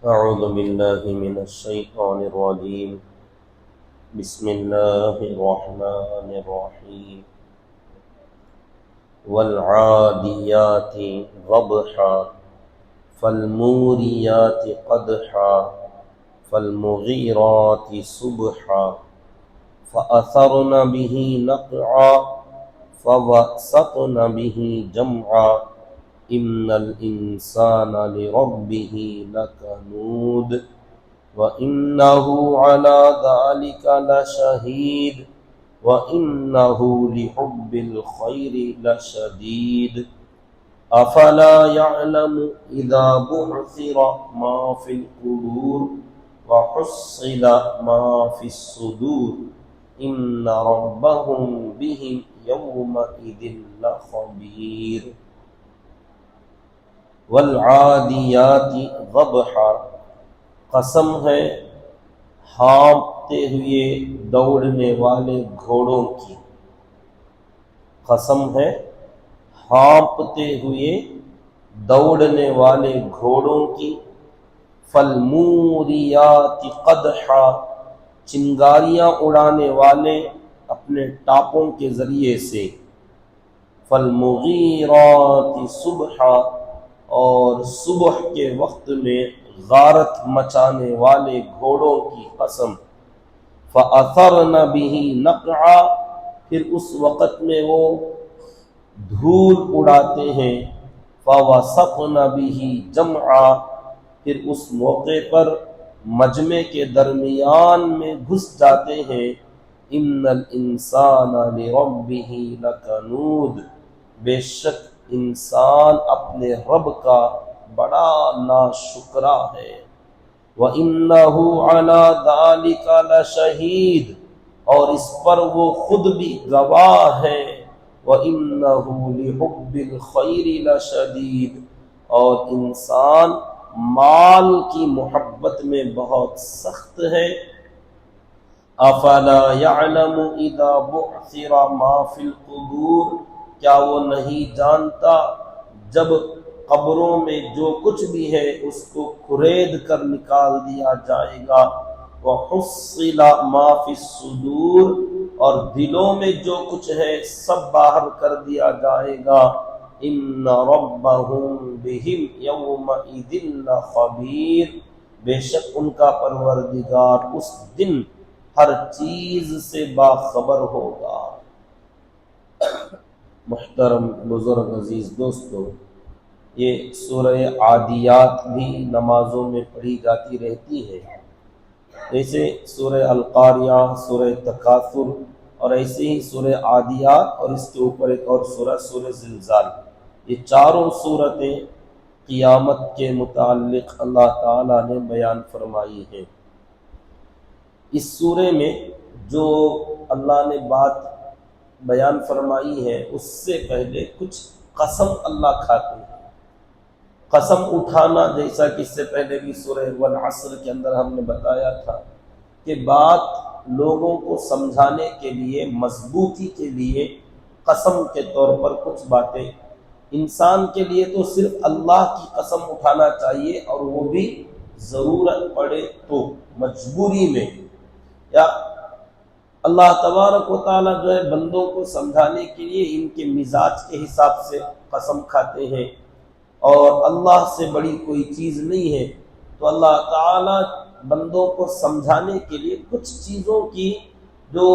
أعوذ بالله من الشيطان الرجيم بسم الله الرحمن الرحيم والعاديات ضبحا فالموريات قدحا فالمغيرات صبحا فأثرن به نقعا فوسطن به جمعا إن الإنسان لربه لكنود وإنه على ذلك لشهيد وإنه لحب الخير لشديد أفلا يعلم إذا بعثر ما في القبور وحصل ما في الصدور إن ربهم بهم يومئذ لخبير والعادیات ضبحا، قسم ہے ہانپتے ہوئے دوڑنے والے گھوڑوں کی، قسم ہے ہانپتے ہوئے دوڑنے والے گھوڑوں کی، فالموریات قدحا، چنگاریاں اڑانے والے اپنے ٹاپوں کے ذریعے سے، فالمغیرات صبحا، اور صبح کے وقت میں غارت مچانے والے گھوڑوں کی قسم، فَأَثَرْنَ بِهِ نَقْعًا، پھر اس وقت میں وہ دھول اڑاتے ہیں، فَوَسَطْنَ بِهِ جَمْعًا، پھر اس موقع پر مجمع کے درمیان میں گھس جاتے ہیں، إِنَّ الْإِنسَانَ لِرَبِّهِ لَكَنُودٌ، بے شک انسان اپنے رب کا بڑا ناشکرا ہے، وَإِنَّهُ عَلَى ذَلِكَ لَشَهِيدٌ، اور اس پر وہ خود بھی گواہ ہے، وَإِنَّهُ لِحُبِّ الْخَيْرِ لَشَدِيدٌ، اور انسان مال کی محبت میں بہت سخت ہے، أَفَلَا يَعْلَمُ إِذَا بُعْثِرَ مَا فِي الْقُبُورِ، کیا وہ نہیں جانتا جب قبروں میں جو کچھ بھی ہے اس کو کھرید کر نکال دیا جائے گا، وَحُصِّلَ مَا فِي الصُّدُورِ، اور دلوں میں جو کچھ ہے سب باہر کر دیا جائے گا، إِنَّ رَبَّهُمْ بِهِمْ يَوْمَئِذٍ لَخَبِيرٌ، بے شک ان کا پروردگار اس دن ہر چیز سے باخبر ہوگا۔ محترم بزرگ عزیز دوستو، یہ سورہ عادیات بھی نمازوں میں پڑھی جاتی رہتی ہے، جیسے سورہ القاریہ، سورہ تکاثر، اور ایسے ہی سورہ عادیات، اور اس کے اوپر ایک اور سورہ زلزال، یہ چاروں صورتیں قیامت کے متعلق اللہ تعالیٰ نے بیان فرمائی ہیں۔ اس سورے میں جو اللہ نے بات بیان فرمائی ہے اس سے پہلے کچھ قسم اللہ کھاتے ہیں، قسم اٹھانا، جیسا کہ اس سے پہلے بھی سورہ والعصر کے اندر ہم نے بتایا تھا کہ بات لوگوں کو سمجھانے کے لیے، مضبوطی کے لیے قسم کے طور پر کچھ باتیں، انسان کے لیے تو صرف اللہ کی قسم اٹھانا چاہیے، اور وہ بھی ضرورت پڑے تو، مجبوری میں، یا اللہ تبارک و تعالیٰ جو ہے بندوں کو سمجھانے کے لیے ان کے مزاج کے حساب سے قسم کھاتے ہیں، اور اللہ سے بڑی کوئی چیز نہیں ہے، تو اللہ تعالیٰ بندوں کو سمجھانے کے لیے کچھ چیزوں کی جو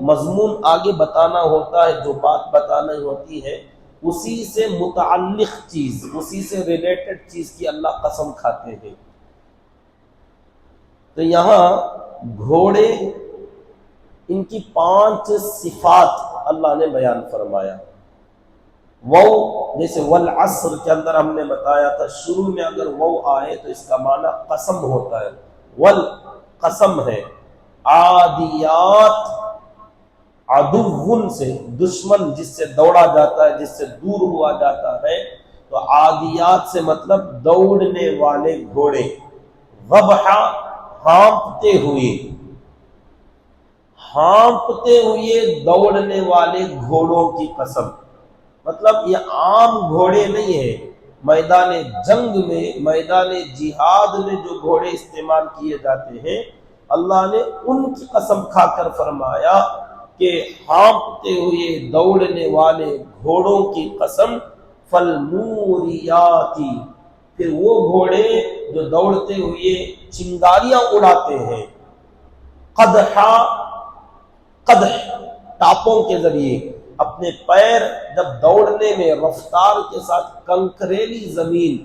مضمون آگے بتانا ہوتا ہے، جو بات بتانا ہوتی ہے، اسی سے متعلق چیز، اسی سے ریلیٹڈ چیز کی اللہ قسم کھاتے ہیں۔ تو یہاں گھوڑے، ان کی 5 صفات اللہ نے بیان فرمایا۔ وہ جیسے والعصر کے اندر ہم نے بتایا تھا، شروع میں اگر وہ آئے تو اس کا معنی قسم ہوتا ہے، قسم ہے۔ عادیات، عدو سے، دشمن جس سے دوڑا جاتا ہے، جس سے دور ہوا جاتا ہے، تو عادیات سے مطلب دوڑنے والے گھوڑے، ضبحا، ہانپتے ہوئے دوڑنے والے گھوڑوں کی قسم، مطلب یہ عام گھوڑے نہیں ہیں، میدان جنگ میں، میدان جہاد میں جو گھوڑے استعمال کیے جاتے ہیں، اللہ نے ان کی قسم کھا کر فرمایا کہ ہانپتے ہوئے دوڑنے والے گھوڑوں کی قسم، فالموریاتی، پھر وہ گھوڑے جو دوڑتے ہوئے چنگاریاں اڑاتے ہیں، قدحا، قدح ٹاپوں کے ذریعے اپنے پیر جب دوڑنے میں رفتار کے ساتھ کنکریلی زمین،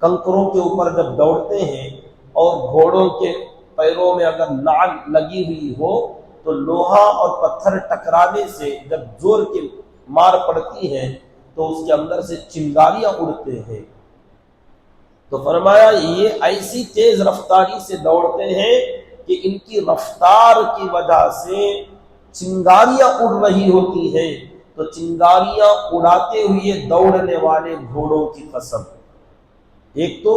کنکروں کے اوپر جب دوڑتے ہیں اور گھوڑوں کے پیروں میں اگر نعل لگی ہوئی ہو تو لوہا اور پتھر ٹکرانے سے جب زور کی مار پڑتی ہے تو اس کے اندر سے چنگاریاں اڑتے ہیں۔ تو فرمایا یہ ایسی تیز رفتاری سے دوڑتے ہیں کہ ان کی رفتار کی وجہ سے چنگاریاں اڑ رہی ہوتی ہیں، تو چنگاریاں اڑاتے ہوئے دوڑنے والے گھوڑوں کی قسم۔ ایک تو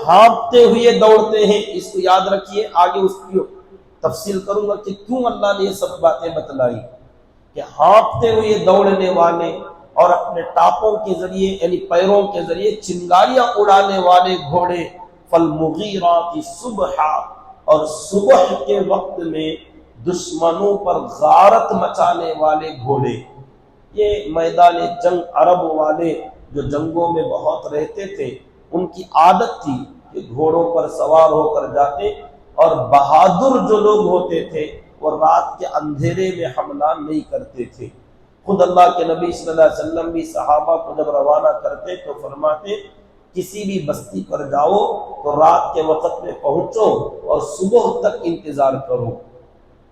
ہانپتے ہوئے دوڑتے ہیں، اس کو یاد رکھیے، آگے اس کی تفصیل کروں گا کہ کیوں اللہ نے یہ سب باتیں بتلائی، کہ ہانپتے ہوئے دوڑنے والے اور اپنے ٹاپوں کے ذریعے یعنی پیروں کے ذریعے چنگاریاں اڑانے والے گھوڑے، فالمغیرات صبحا، اور صبح کے وقت میں دشمنوں پر غارت مچانے والے گھوڑے۔ یہ میدان جنگ عرب والے جو جنگوں میں بہت رہتے تھے، ان کی عادت تھی کہ گھوڑوں پر سوار ہو کر جاتے، اور بہادر جو لوگ ہوتے تھے وہ رات کے اندھیرے میں حملہ نہیں کرتے تھے۔ خود اللہ کے نبی صلی اللہ علیہ وسلم بھی صحابہ کو جب روانہ کرتے تو فرماتے کسی بھی بستی پر جاؤ تو رات کے وقت میں پہنچو اور صبح تک انتظار کرو،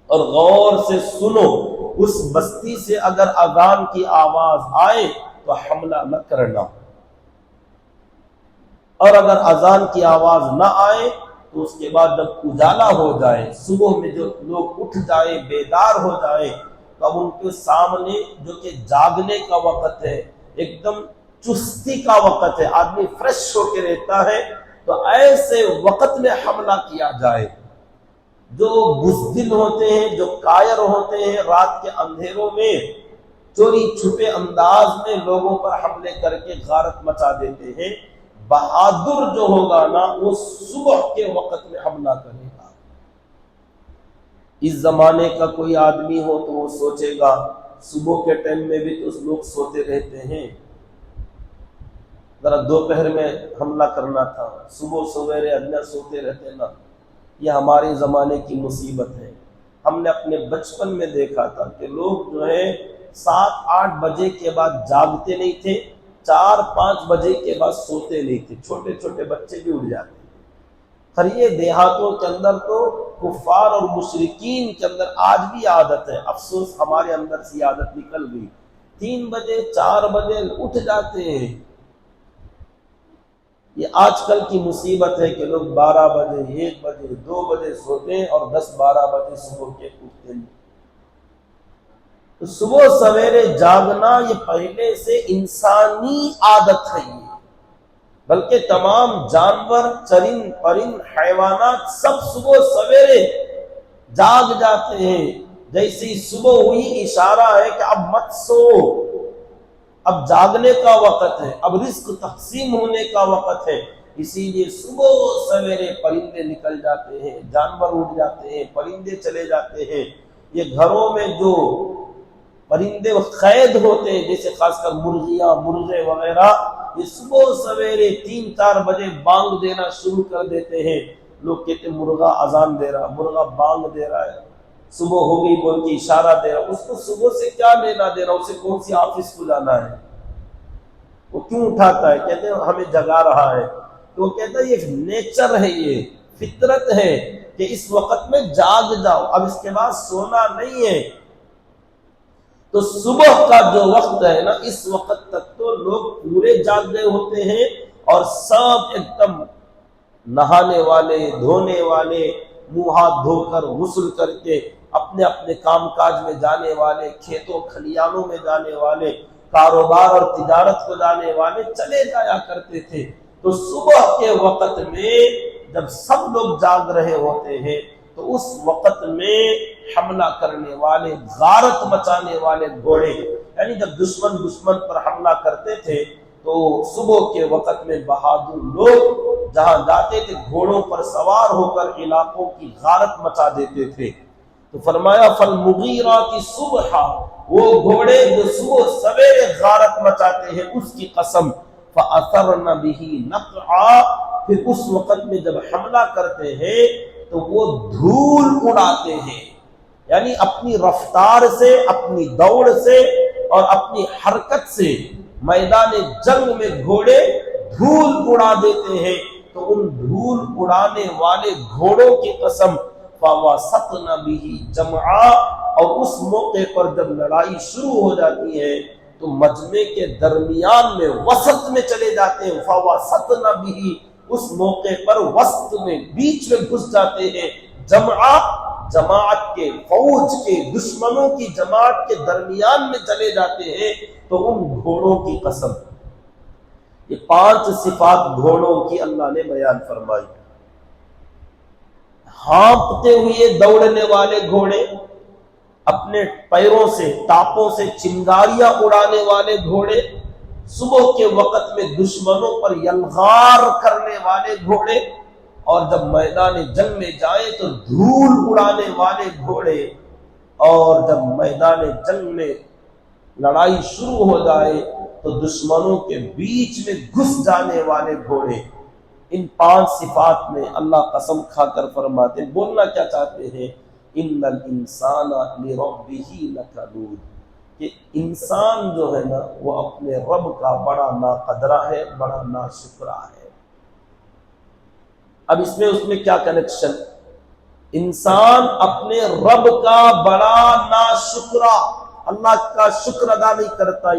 اور غور سے سنو، اس بستی سے اگر اذان کی آواز آئے تو حملہ نہ کرنا، اور اگر اذان کی آواز نہ آئے تو اس کے بعد جب اجالا ہو جائے، صبح میں جو لوگ اٹھ جائے، بیدار ہو جائے، تو اب ان کے سامنے جو کہ جاگنے کا وقت ہے، ایک دم چستی کا وقت ہے، آدمی فریش ہو کے رہتا ہے، تو ایسے وقت میں حملہ کیا جائے۔ جو بزدل ہوتے ہیں، جو کائر ہوتے ہیں، رات کے اندھیروں میں چوری چھپے انداز میں لوگوں پر حملے کر کے غارت مچا دیتے ہیں، بہادر جو ہوگا نا وہ صبح کے وقت میں حملہ کرے گا۔ اس زمانے کا کوئی آدمی ہو تو وہ سوچے گا صبح کے ٹائم میں بھی تو لوگ سوتے رہتے ہیں، ذرا دوپہر میں حملہ کرنا تھا، صبح سویرے ادنا سوتے رہتے نا۔ یہ ہمارے زمانے کی مصیبت ہے۔ ہم نے اپنے بچپن میں دیکھا تھا کہ لوگ جو ہے 7-8 بجے کے بعد جاگتے نہیں تھے، 4-5 بجے کے بعد سوتے نہیں تھے، چھوٹے چھوٹے بچے بھی اٹھ جاتے تھے۔ خیر یہ دیہاتوں کے اندر تو کفار اور مشرکین کے اندر آج بھی عادت ہے، افسوس ہمارے اندر سے عادت نکل گئی، 3 بجے 4 بجے اٹھ جاتے ہیں۔ یہ آج کل کی مصیبت ہے کہ لوگ 12 بجے 1 بجے 2 بجے سوتے ہیں اور 10-12 بجے صبح کے اٹھتے ہیں۔ تو صبح سویرے جاگنا یہ پہلے سے انسانی عادت ہے، بلکہ تمام جانور، چرند پرند، حیوانات سب صبح سویرے جاگ جاتے ہیں۔ جیسے ہی صبح ہوئی اشارہ ہے کہ اب مت سو، اب جاگنے کا وقت ہے، اب رزق تقسیم ہونے کا وقت ہے۔ اسی لیے صبح سویرے پرندے نکل جاتے ہیں، جانور اڑ جاتے ہیں، پرندے چلے جاتے ہیں۔ یہ گھروں میں جو پرندے قید ہوتے ہیں، جیسے خاص کر مرغیاں، مرغے وغیرہ، یہ صبح سویرے 3-4 بجے بانگ دینا شروع کر دیتے ہیں۔ لوگ کہتے ہیں مرغا اذان دے رہا، مرغا بانگ دے رہا ہے، صبح ہو گئی بول کے اشارہ دے رہا۔ اس کو صبح سے کیا لینا دینا، اسے کون سی آفس کو جانا ہے، وہ کیوں اٹھاتا ہے؟ کہتے ہیں ہمیں جگا رہا ہے۔ تو وہ کہتا ہے یہ نیچر ہے، یہ فطرت ہے کہ اس وقت میں جاگ جاؤ، اب اس کے بعد سونا نہیں ہے۔ تو صبح کا جو وقت ہے نا، اس وقت تک تو لوگ پورے جاگ گئے ہوتے ہیں، اور سب ایک دم نہانے والے، دھونے والے، منہ ہاتھ دھو کر غسل کر کے اپنے اپنے کام کاج میں جانے والے، کھیتوں کھلیانوں میں جانے والے، کاروبار اور تجارت کو جانے والے چلے جایا کرتے تھے۔ تو صبح کے وقت میں جب سب لوگ جاگ رہے ہوتے ہیں تو اس وقت میں حملہ کرنے والے، غارت مچانے والے گھوڑے، یعنی جب دشمن پر حملہ کرتے تھے تو صبح کے وقت میں بہادر لوگ جہاں جاتے تھے گھوڑوں پر سوار ہو کر علاقوں کی غارت مچا دیتے تھے. تو فرمایا فالمغیرات صبحا، وہ گھوڑے جو صبح سویرے غارت مچاتے ہیں اس کی قسم. فاثرن به نقعا، پھر اس وقت میں جب حملہ کرتے ہیں تو وہ دھول اڑاتے ہیں، یعنی اپنی رفتار سے، اپنی دوڑ سے اور اپنی حرکت سے میدان جنگ میں گھوڑے دھول اڑا دیتے ہیں. تو ان دھول اڑانے والے گھوڑوں کی قسم فواسطن به جمعا، اور اس موقع پر جب لڑائی شروع ہو جاتی ہے تو مجمع کے درمیان میں وسط میں چلے جاتے ہیں. فواسطن به، اس موقع پر وسط میں بیچ میں گھس جاتے ہیں. جمعا، جماعت کے، فوج کے، دشمنوں کی جماعت کے درمیان میں چلے جاتے ہیں. تو ان گھوڑوں کی قسم. یہ 5 صفات گھوڑوں کی اللہ نے بیان فرمائی. ہانپتے ہوئے دوڑنے والے گھوڑے، اپنے پیروں سے، ٹاپوں سے چنگاریاں اڑانے والے گھوڑے، صبح کے وقت میں دشمنوں پر یلغار کرنے والے گھوڑے، اور جب میدان جنگ میں جائیں تو دھول اڑانے والے گھوڑے، اور جب میدان جنگ میں لڑائی شروع ہو جائے تو دشمنوں کے بیچ میں گھس جانے والے گھوڑے. ان 5 صفات میں اللہ قسم کھا کر فرماتے، بولنا کیا چاہتے ہیں؟ ان الانسان لربہ لکنود، کہ انسان جو ہے نا وہ اپنے رب کا بڑا ناقدرہ ہے، بڑا ناشکرہ ہے. اب اس میں کیا کنیکشن؟ انسان اپنے رب کا بڑا ناشکرہ، اللہ کا شکر ادا نہیں کرتا.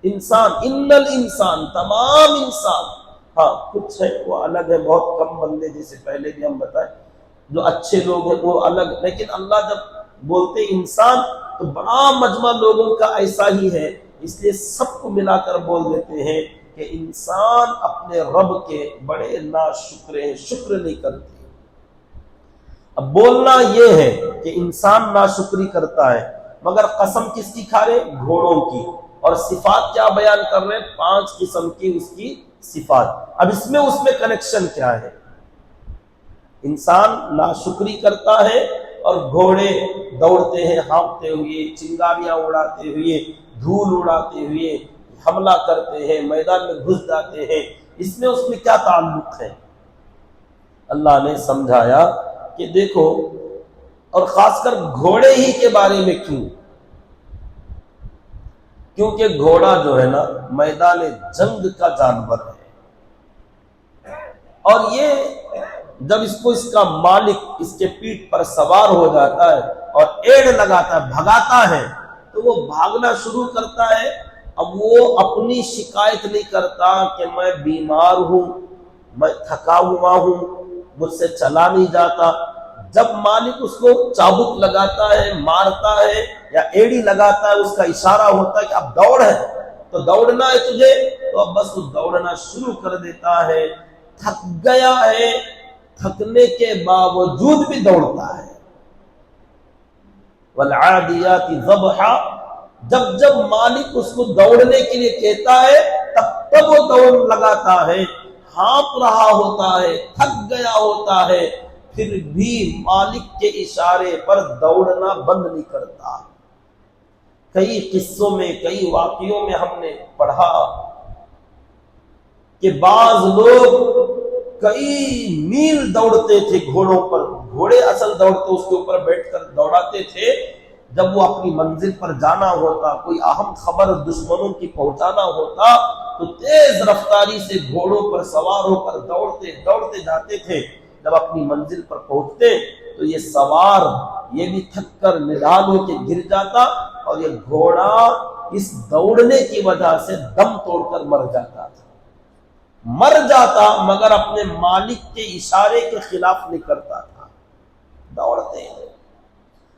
انسان ان الانسان، تمام انسان. ہاں کچھ ہے وہ الگ ہے، بہت کم بندے، جیسے پہلے بھی ہم بتائے جو اچھے لوگ ہیں وہ الگ، لیکن اللہ جب بولتے انسان تو بڑا مجمع لوگوں کا ایسا ہی ہے، اس لیے سب کو ملا کر بول دیتے ہیں کہ انسان اپنے رب کے بڑے ناشکر ہیں، شکر نہیں کرتے. اب بولنا یہ ہے کہ انسان ناشکری کرتا ہے، مگر قسم کس کی کھا رہے؟ گھوڑوں کی. اور صفات کیا بیان کر رہے ہیں؟ 5 قسم کی اس کی صفات. اب اس میں کنیکشن کیا ہے؟ انسان ناشکری کرتا ہے اور گھوڑے دوڑتے ہیں ہانپتے ہوئے، چنگاریاں اڑاتے ہوئے، دھول اڑاتے ہوئے، حملہ کرتے ہیں، میدان میں گھس جاتے ہیں. اس میں کیا تعلق ہے؟ اللہ نے سمجھایا کہ دیکھو، اور خاص کر گھوڑے ہی کے بارے میں کیونکہ گھوڑا جو ہے نا میدان جنگ کا جانور ہے، اور یہ جب اس کا مالک اس کے پیٹھ پر سوار ہو جاتا ہے اور ایڑ لگاتا ہے، بھگاتا ہے، تو وہ بھاگنا شروع کرتا ہے. اب وہ اپنی شکایت نہیں کرتا کہ میں بیمار ہوں، میں تھکا ہوا ہوں، مجھ سے چلا نہیں جاتا. جب مالک اس کو چابک لگاتا ہے، مارتا ہے یا ایڑی لگاتا ہے، اس کا اشارہ ہوتا ہے کہ اب دوڑ ہے، تو دوڑنا ہے تجھے، تو اب بس وہ دوڑنا شروع کر دیتا ہے. تھک گیا ہے، تھکنے کے باوجود بھی دوڑتا ہے. والعادیات ضبحا، جب مالک اس کو دوڑنے کے لیے کہتا ہے تب وہ دوڑ لگاتا ہے، ہانپ رہا ہوتا ہے، تھک گیا ہوتا ہے، پھر بھی مالک کے اشارے پر دوڑنا بند نہیں کرتا. کئی قصوں میں، کئی واقعوں میں ہم نے پڑھا کہ بعض لوگ کئی میل دوڑتے تھے گھوڑوں پر. گھوڑے اصل دوڑتے، اس کے اوپر بیٹھ کر دوڑاتے تھے. جب وہ اپنی منزل پر جانا ہوتا، کوئی اہم خبر دشمنوں کی پہنچانا ہوتا، تو تیز رفتاری سے گھوڑوں پر سوار ہو کر دوڑتے جاتے تھے. جب اپنی منزل پر پہنچتے تو یہ سوار یہ بھی تھک کر نڈال ہو کے گر جاتا، اور یہ گھوڑا اس دوڑنے کی وجہ سے دم توڑ کر مر جاتا، مگر اپنے مالک کے اشارے کے خلاف نہیں کرتا تھا. دوڑتے ہیں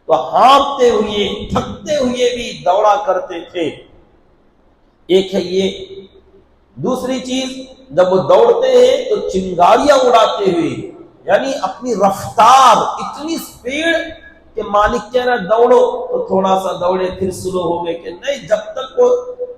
تو ہانپتے ہوئے، تھکتے ہوئے بھی دوڑا کرتے تھے. ایک ہے یہ. دوسری چیز، جب وہ دوڑتے ہیں تو چنگاریاں اڑاتے ہوئے، یعنی اپنی رفتار اتنی سپیڈ کہ مالک کہہ رہا دوڑو تو تھوڑا سا دوڑے، پھر سلو ہو گئے کہ نہیں، جب تک وہ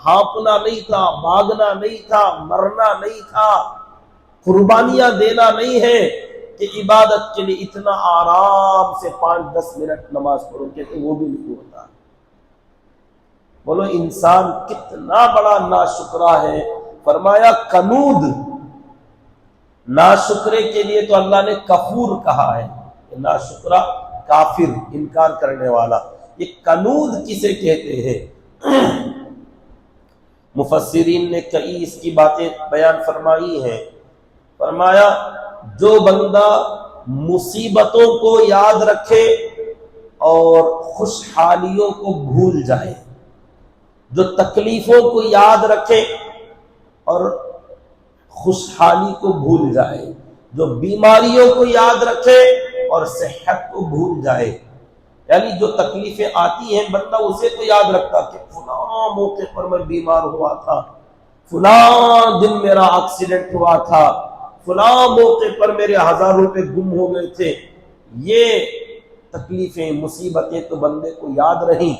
ہانپنا نہیں تھا، بھاگنا نہیں تھا، مرنا نہیں تھا، قربانیاں دینا نہیں ہے کہ عبادت کے لیے اتنا آرام سے 5-10 منٹ نماز پڑھو، کہتے وہ بھی نہیں ہوتا۔ بولو انسان کتنا بڑا ناشکرا ہے۔ فرمایا کنود، ناشکرے کے لیے تو اللہ نے کفور کہا ہے، ناشکرا کافر، انکار کرنے والا۔ یہ کنود کسے کہتے ہیں؟ مفسرین نے کئی اس کی باتیں بیان فرمائی ہیں۔ فرمایا جو بندہ مصیبتوں کو یاد رکھے اور خوشحالیوں کو بھول جائے، جو تکلیفوں کو یاد رکھے اور خوشحالی کو بھول جائے، جو بیماریوں کو یاد رکھے اور صحت کو بھول جائے، یعنی جو تکلیفیں آتی ہیں بندہ اسے تو یاد رکھتا کہ فلاں موقع پر میں بیمار ہوا تھا، فلاں دن میرا ایکسیڈنٹ ہوا تھا، فلاں موقع پر میرے 1000 روپے گم ہو گئے تھے۔ یہ تکلیفیں مصیبتیں تو بندے کو یاد رہیں،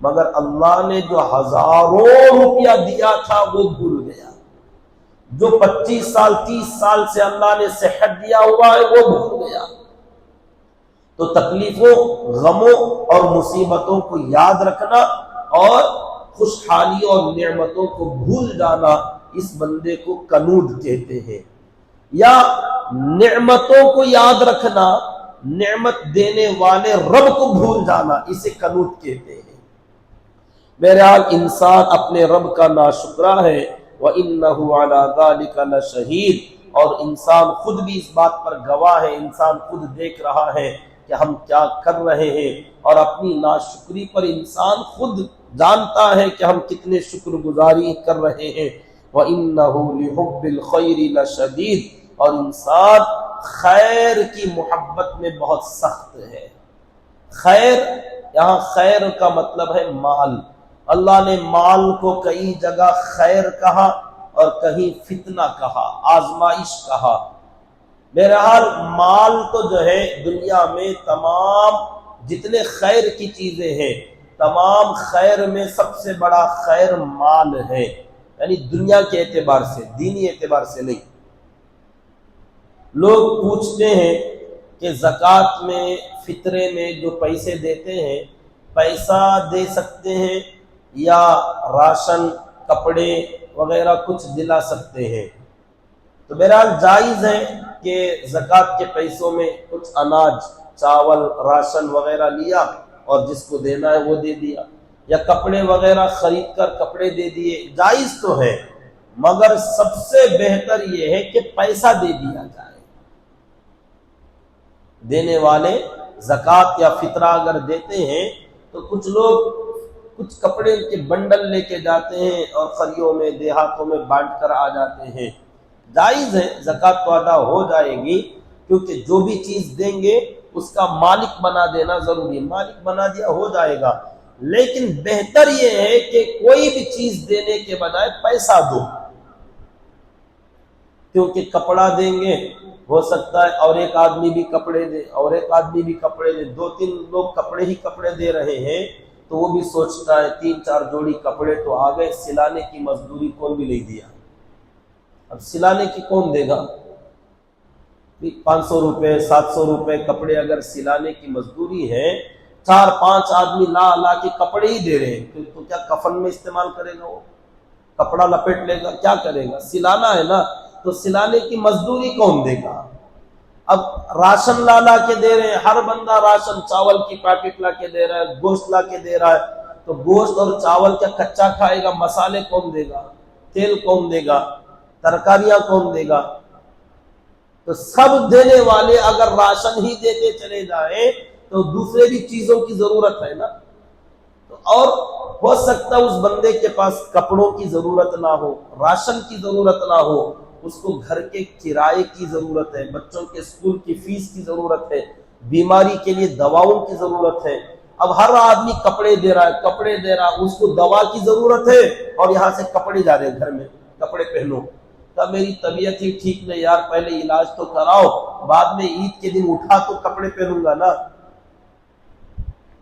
مگر اللہ نے جو 1000 روپیہ دیا تھا وہ بھول گیا، جو 25 سال 30 سال سے اللہ نے صحت دیا ہوا ہے وہ بھول گیا۔ تو تکلیفوں، غموں اور مصیبتوں کو یاد رکھنا اور خوشحالی اور نعمتوں کو بھول جانا، اس بندے کو کنود کہتے ہیں۔ یا نعمتوں کو یاد رکھنا، نعمت دینے والے رب کو بھول جانا، اسے کنود کہتے ہیں۔ بہرحال انسان اپنے رب کا ناشکرا ہے، وَإِنَّهُ عَلَى ذَلِكَ لَشَهِيدٌ، اور انسان خود بھی اس بات پر گواہ ہے، انسان خود دیکھ رہا ہے کہ ہم کیا کر رہے ہیں، اور اپنی ناشکری پر انسان خود جانتا ہے کہ ہم کتنے شکر گزاری کر رہے ہیں۔ وَإِنَّهُ لِحُبِّ الْخَيْرِ لَشَدِيدٌ، اور انسان خیر کی محبت میں بہت سخت ہے۔ خیر، یہاں خیر کا مطلب ہے مال۔ اللہ نے مال کو کئی جگہ خیر کہا اور کہیں فتنہ کہا، آزمائش کہا۔ بہرحال مال تو جو ہے دنیا میں تمام جتنے خیر کی چیزیں ہیں، تمام خیر میں سب سے بڑا خیر مال ہے، یعنی دنیا کے اعتبار سے، دینی اعتبار سے نہیں۔ لوگ پوچھتے ہیں کہ زکوٰۃ میں، فطرے میں جو پیسے دیتے ہیں، پیسہ دے سکتے ہیں یا راشن، کپڑے وغیرہ کچھ دلا سکتے ہیں؟ تو بہرحال جائز ہے کہ زکوٰۃ کے پیسوں میں کچھ اناج، چاول، راشن وغیرہ لیا اور جس کو دینا ہے وہ دے دیا، یا کپڑے وغیرہ خرید کر کپڑے دے دیے، جائز تو ہے، مگر سب سے بہتر یہ ہے کہ پیسہ دے دیا جائے۔ دینے والے زکوٰۃ یا فطرہ اگر دیتے ہیں تو کچھ لوگ کچھ کپڑے کے بنڈل لے کے جاتے ہیں اور قریوں میں، دیہاتوں میں بانٹ کر آ جاتے ہیں۔ جائز ہے، زکوٰۃ تو ادا ہو جائے گی، کیونکہ جو بھی چیز دیں گے اس کا مالک بنا دینا ضروری ہے، مالک بنا دیا ہو جائے گا۔ لیکن بہتر یہ ہے کہ کوئی بھی چیز دینے کے بجائے پیسہ دو، کیونکہ کپڑا دیں گے، ہو سکتا ہے اور ایک آدمی بھی کپڑے دے، اور ایک آدمی بھی کپڑے دے، 2-3 لوگ کپڑے ہی کپڑے دے رہے ہیں، تو وہ بھی سوچتا ہے 3-4 جوڑی کپڑے تو آ گئے، سلانے کی مزدوری کون بھی نہیں دیا، اب سلانے کی کون دے گا؟ 500 روپے 700 روپے کپڑے اگر سلانے کی مزدوری ہے، 4-5 آدمی لا کے کپڑے ہی دے رہے ہیں، تو کیا کفن میں استعمال کرے گا؟ وہ کپڑا لپیٹ لے گا، کیا کرے گا؟ سلانا ہے نا، تو سلانے کی مزدوری کون دے گا؟ اب راشن لا کے دے رہے ہیں، ہر بندہ راشن، چاول کی پیکٹ لا کے دے رہا ہے، گوشت لا کے دے رہا ہے، تو گوشت اور چاول کیا کچا کھائے گا؟ مسالے کون دے گا؟ تیل کون دے گا؟ ترکاریاں کون دے گا؟ تو سب دینے والے اگر راشن ہی دیتے چلے جائیں تو دوسرے بھی چیزوں کی ضرورت ہے نا، تو اور ہو سکتا ہے اس بندے کے پاس کپڑوں کی ضرورت نہ ہو، راشن کی ضرورت نہ ہو، اس کو گھر کے کرائے کی ضرورت ہے، بچوں کے اسکول کی فیس کی ضرورت ہے، بیماری کے لیے دواؤں کی ضرورت ہے۔ اب ہر آدمی کپڑے دے رہا ہے، اس کو دوا کی ضرورت ہے اور یہاں سے کپڑے جا رہے ہیں، گھر میں کپڑے پہنو۔ تب میری طبیعت ہی ٹھیک نہیں یار، پہلے علاج تو کراؤ، بعد میں عید کے دن اٹھا تو کپڑے پہنوں گا نا۔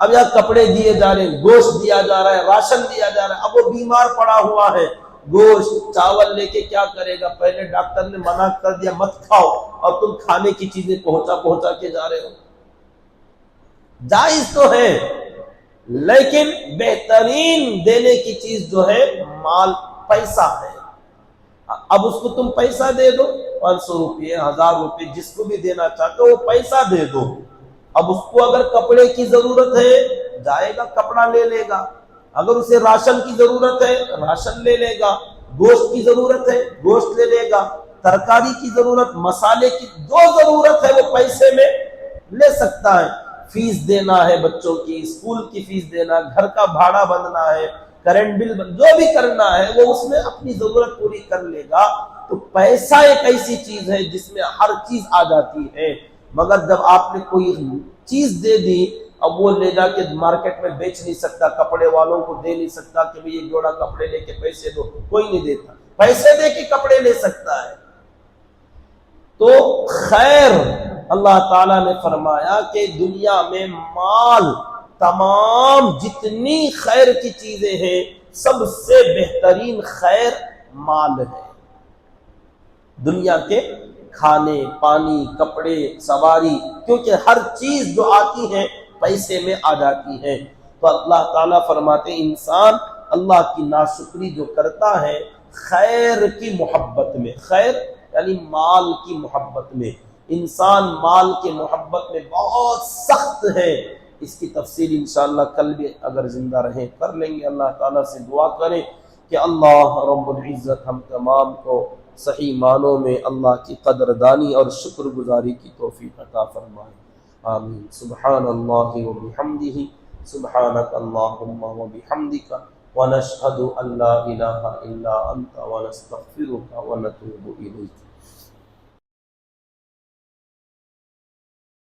اب یہاں کپڑے دیے جا رہے ہیں، گوشت دیا جا رہا ہے، راشن دیا جا رہا ہے، اب وہ بیمار پڑا ہوا ہے، گوشت چاول لے کے کیا کرے گا؟ پہلے ڈاکٹر نے منع کر دیا مت کھاؤ، اور تم کھانے کی چیزیں پہنچا کے جا رہے ہو۔ جائز تو ہے، لیکن بہترین دینے کی چیز جو ہے مال، پیسہ ہے۔ اب اس کو تم پیسہ دے دو، 500 روپے 1000 روپے جس کو بھی دینا چاہتے ہو وہ پیسہ دے دو۔ اب اس کو اگر کپڑے کی ضرورت ہے جائے گا کپڑا لے لے گا، اگر اسے راشن کی ضرورت ہے راشن لے لے گا، گوشت کی ضرورت ہے گوشت لے لے گا، ترکاری کی ضرورت، مسالے کی جو ضرورت ہے وہ پیسے میں لے سکتا ہے۔ فیس دینا ہے بچوں کی، اسکول کی فیس دینا، گھر کا بھاڑا بندنا ہے، کرنٹ بل جو بھی کرنا ہے وہ اس میں اپنی ضرورت پوری کر لے گا۔ تو پیسہ ایک ایسی چیز ہے جس میں ہر چیز آ جاتی ہے، مگر جب آپ نے کوئی چیز دے دی، اب وہ لے جا کے مارکیٹ میں بیچ نہیں سکتا، کپڑے والوں کو دے نہیں سکتا کہ بھئی ایک جوڑا کپڑے لے کے پیسے دو، کوئی نہیں دیتا، پیسے دے کے کپڑے لے سکتا ہے۔ تو خیر اللہ تعالیٰ نے فرمایا کہ دنیا میں مال، تمام جتنی خیر کی چیزیں ہیں سب سے بہترین خیر مال ہے۔ دنیا کے کھانے، پانی، کپڑے، سواری، کیونکہ ہر چیز جو آتی ہے پیسے میں آ جاتی ہے۔ تو اللہ تعالیٰ فرماتے انسان اللہ کی ناشکری جو کرتا ہے خیر کی محبت میں، خیر یعنی مال کی محبت میں، انسان مال کے محبت میں بہت سخت ہے۔ اس کی تفصیل انشاءاللہ کل بھی اگر زندہ رہیں کر لیں گے۔ اللہ تعالیٰ سے دعا کریں کہ اللہ رب العزت ہم تمام کو صحیح معنوں میں اللہ کی قدردانی اور شکر گزاری کی توفیق عطا فرمائے، آمین۔ سبحان اللہ وبحمدہ، سبحانک اللہم وبحمدک، ونشہد ان لا الہ الا انت ونستغفرک ونتوب الیک۔